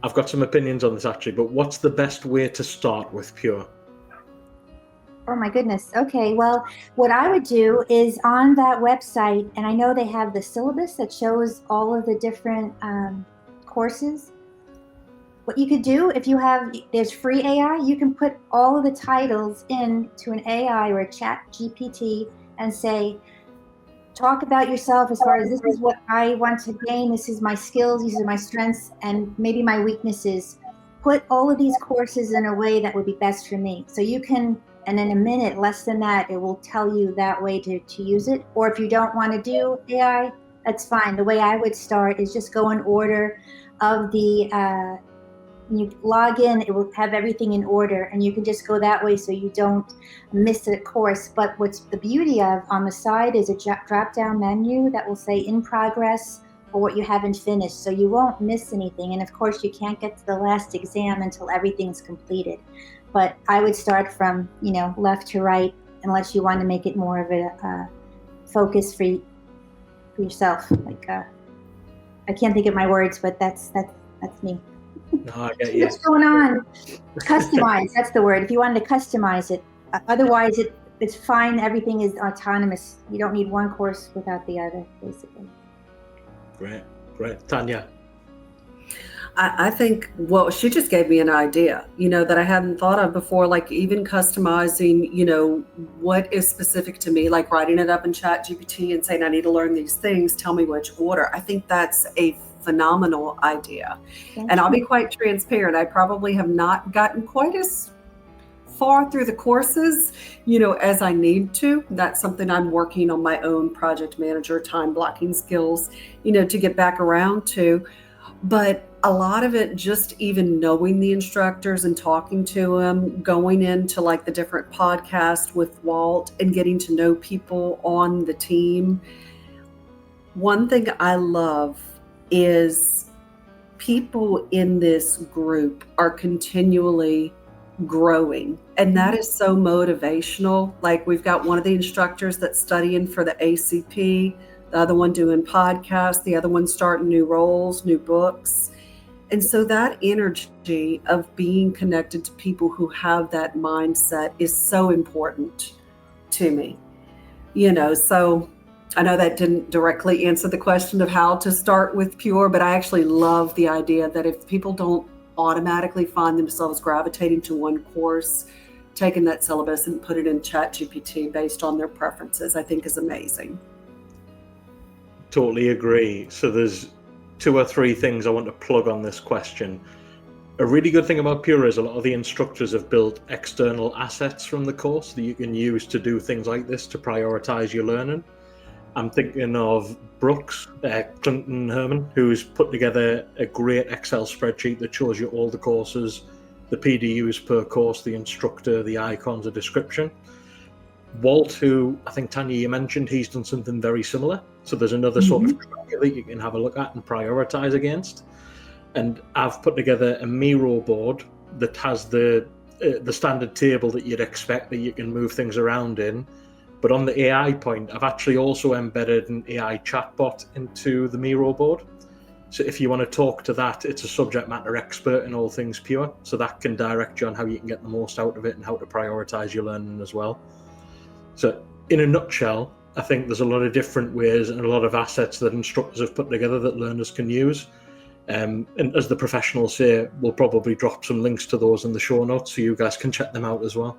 I've got some opinions on this actually, but what's the best way to start with Pure? Oh my goodness. Okay, well, what I would do is on that website, and I know they have the syllabus that shows all of the different courses. What you could do if you have, there's free AI, you can put all of the titles into an AI or a ChatGPT and say, talk about yourself as far as this is what I want to gain, this is my skills, these are my strengths, and maybe my weaknesses. Put all of these courses in a way that would be best for me. So you can, and in a minute, less than that, it will tell you that way to use it. Or if you don't want to do AI, that's fine. The way I would start is just go in order of the, when you log in, it will have everything in order, and you can just go that way so you don't miss a course. But what's the beauty of on the side is a drop-down menu that will say in progress or what you haven't finished, so you won't miss anything. And of course, you can't get to the last exam until everything's completed. But I would start from, left to right, unless you want to make it more of a focus for yourself. Like I can't think of my words, but that's me. No, I get you. What's going on? Customize, that's the word. If you wanted to customize it, otherwise it's fine. Everything is autonomous. You don't need one course without the other, basically. Great. Tanya? I think, well, she just gave me an idea, that I hadn't thought of before, like even customizing, what is specific to me, like writing it up in ChatGPT and saying, I need to learn these things, tell me which order. I think that's a phenomenal idea. And I'll be quite transparent. I probably have not gotten quite as far through the courses, as I need to. That's something I'm working on my own project manager, time blocking skills, to get back around to. But a lot of it, just even knowing the instructors and talking to them, going into like the different podcasts with Walt and getting to know people on the team. One thing I love is people in this group are continually growing, and that is so motivational. Like we've got one of the instructors that's studying for the ACP, the other one doing podcasts, the other one starting new roles, new books. And so that energy of being connected to people who have that mindset is so important to me, so I know that didn't directly answer the question of how to start with Pure, but I actually love the idea that if people don't automatically find themselves gravitating to one course, taking that syllabus and put it in ChatGPT based on their preferences, I think is amazing. Totally agree. So there's 2 or 3 things I want to plug on this question. A really good thing about Pure is a lot of the instructors have built external assets from the course that you can use to do things like this to prioritize your learning. I'm thinking of Brooks, Clinton Herman, who's put together a great Excel spreadsheet that shows you all the courses, the PDUs per course, the instructor, the icons, the description. Walt, who I think Tanya, you mentioned, he's done something very similar. So there's another sort of tracker that you can have a look at and prioritize against. And I've put together a Miro board that has the standard table that you'd expect that you can move things around in. But on the AI point, I've actually also embedded an AI chatbot into the Miro board. So if you want to talk to that, it's a subject matter expert in all things Pure. So that can direct you on how you can get the most out of it and how to prioritize your learning as well. So in a nutshell, I think there's a lot of different ways and a lot of assets that instructors have put together that learners can use. And as the professionals say, we'll probably drop some links to those in the show notes so you guys can check them out as well.